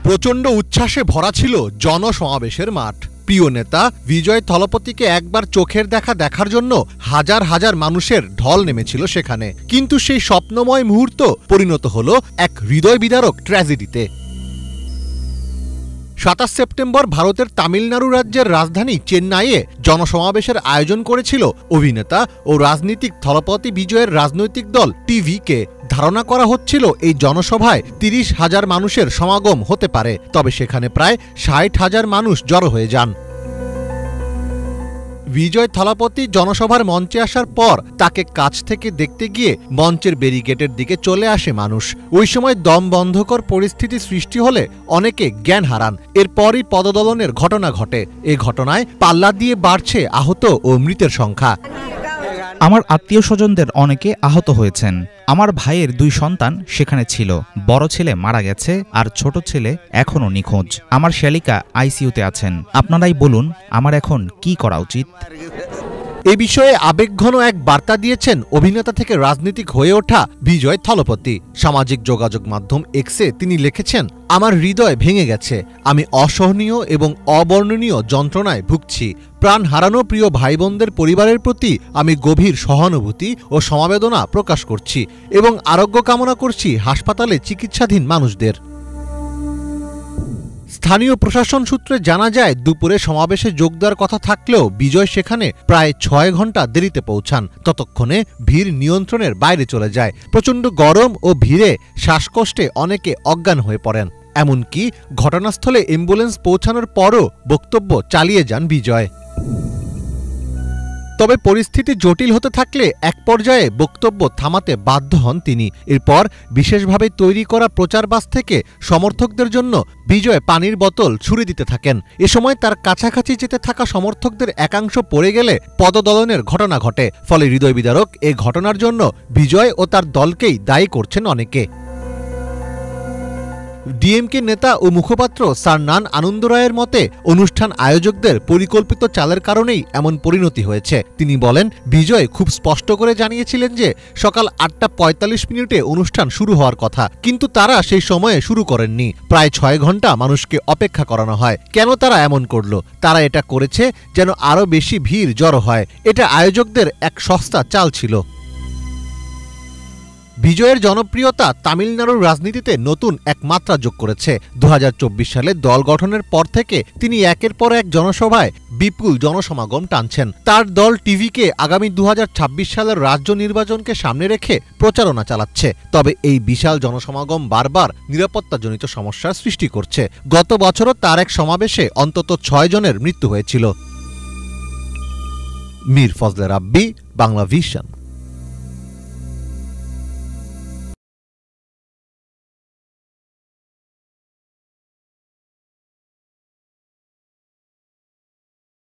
প্রচণ্ড উচ্ছ্বাসে ভরা ছিল জনসমাবেশের মাঠ। প্রিয় নেতা বিজয় থলপতিকে একবার চোখের দেখা দেখার জন্য হাজার হাজার মানুষের ঢল নেমেছিল সেখানে। কিন্তু সেই স্বপ্নময় মুহূর্ত পরিণত হলো এক হৃদয় বিদারক ট্র্যাজেডিতে। ২৭ সেপ্টেম্বর ভারতের তামিলনাড়ু রাজ্যের রাজধানী চেন্নাইয়ে জনসমাবেশের আয়োজন করেছিল অভিনেতা ও রাজনীতিক থলপতি বিজয়ের রাজনৈতিক দল টিভিকে। ধারণা করা হচ্ছিল এই জনসভায় ৩০,০০০ মানুষের সমাগম হতে পারে, তবে সেখানে প্রায় ৬০,০০০ মানুষ জড়ো হয়ে যান। বিজয় থলপতি জনসভার মঞ্চে আসার পর তাকে কাছ থেকে দেখতে গিয়ে মঞ্চের ব্যারিকেডের দিকে চলে আসে মানুষ। ওই সময় দম বন্ধকর পরিস্থিতি সৃষ্টি হলে অনেকে জ্ঞান হারান। এরপরই পদদলনের ঘটনা ঘটে। এ ঘটনায় পাল্লা দিয়ে বাড়ছে আহত ও মৃতের সংখ্যা। আমার আত্মীয় স্বজনদের অনেকে আহত হয়েছেন। আমার ভাইয়ের ২ সন্তান সেখানে ছিল। বড় ছেলে মারা গেছে আর ছোট ছেলে এখনো নিখোঁজ। আমার শ্যালিকা আইসিইউতে আছেন। আপনারাই বলুন আমার এখন কি করা উচিত? এ বিষয়ে আবেগঘন এক বার্তা দিয়েছেন অভিনেতা থেকে রাজনীতিক হয়ে ওঠা বিজয় থলপতি। সামাজিক যোগাযোগ মাধ্যম এক্সে তিনি লিখেছেন, আমার হৃদয় ভেঙে গেছে। আমি অসহনীয় এবং অবর্ণনীয় যন্ত্রণায় ভুগছি। প্রাণ হারানো প্রিয় ভাই বোনদের পরিবারের প্রতি আমি গভীর সহানুভূতি ও সমবেদনা প্রকাশ করছি এবং আরোগ্য কামনা করছি হাসপাতালে চিকিৎসাধীন মানুষদের। স্থানীয় প্রশাসন সূত্রে জানা যায়, দুপুরে সমাবেশে যোগ দেওয়ার কথা থাকলেও বিজয় সেখানে প্রায় ৬ ঘণ্টা দেরিতে পৌঁছান। ততক্ষণে ভিড় নিয়ন্ত্রণের বাইরে চলে যায়। প্রচণ্ড গরম ও ভিড়ে শ্বাসকষ্টে অনেকে অজ্ঞান হয়ে পড়েন। এমনকি ঘটনাস্থলে অ্যাম্বুলেন্স পৌঁছানোর পরও বক্তব্য চালিয়ে যান বিজয়। তবে পরিস্থিতি জটিল হতে থাকলে এক পর্যায়ে বক্তব্য থামাতে বাধ্য হন তিনি। এরপর বিশেষভাবে তৈরি করা প্রচার বাস থেকে সমর্থকদের জন্য বিজয় পানির বোতল ছুড়ে দিতে থাকেন। এ সময় তার কাছাকাছি যেতে থাকা সমর্থকদের একাংশ পড়ে গেলে পদদলনের ঘটনা ঘটে। ফলে হৃদয় বিদারক এ ঘটনার জন্য বিজয় ও তার দলকেই দায়ী করছেন অনেকে। ডিএমকে নেতা ও মুখপাত্র সারনান আনন্দ রায়ের মতে, অনুষ্ঠান আয়োজকদের পরিকল্পিত চালের কারণেই এমন পরিণতি হয়েছে। তিনি বলেন, বিজয় খুব স্পষ্ট করে জানিয়েছিলেন যে সকাল ৮টা৪৫ অনুষ্ঠান শুরু হওয়ার কথা, কিন্তু তারা সেই সময়ে শুরু করেননি। প্রায় ৬ ঘণ্টা মানুষকে অপেক্ষা করানো হয়। কেন তারা এমন করল? তারা এটা করেছে যেন আরও বেশি ভিড় জড়ো হয়। এটা আয়োজকদের এক সস্তা চাল ছিল। বিজয়ের জনপ্রিয়তা তামিলনাড়ুর রাজনীতিতে নতুন এক মাত্রা যোগ করেছে। ২০২৪ সালে দল গঠনের পর থেকে তিনি একের পর এক জনসভায় বিপুল জনসমাগম টানছেন। তার দল টিভিকে আগামী ২০২৬ সালের রাজ্য নির্বাচনকে সামনে রেখে প্রচারণা চালাচ্ছে। তবে এই বিশাল জনসমাগম বারবার নিরাপত্তাজনিত সমস্যার সৃষ্টি করছে। গত বছরও তার এক সমাবেশে অন্তত ৬ জনের মৃত্যু হয়েছিল। মীর ফজলে রাব্বি, বাংলা ভিশন।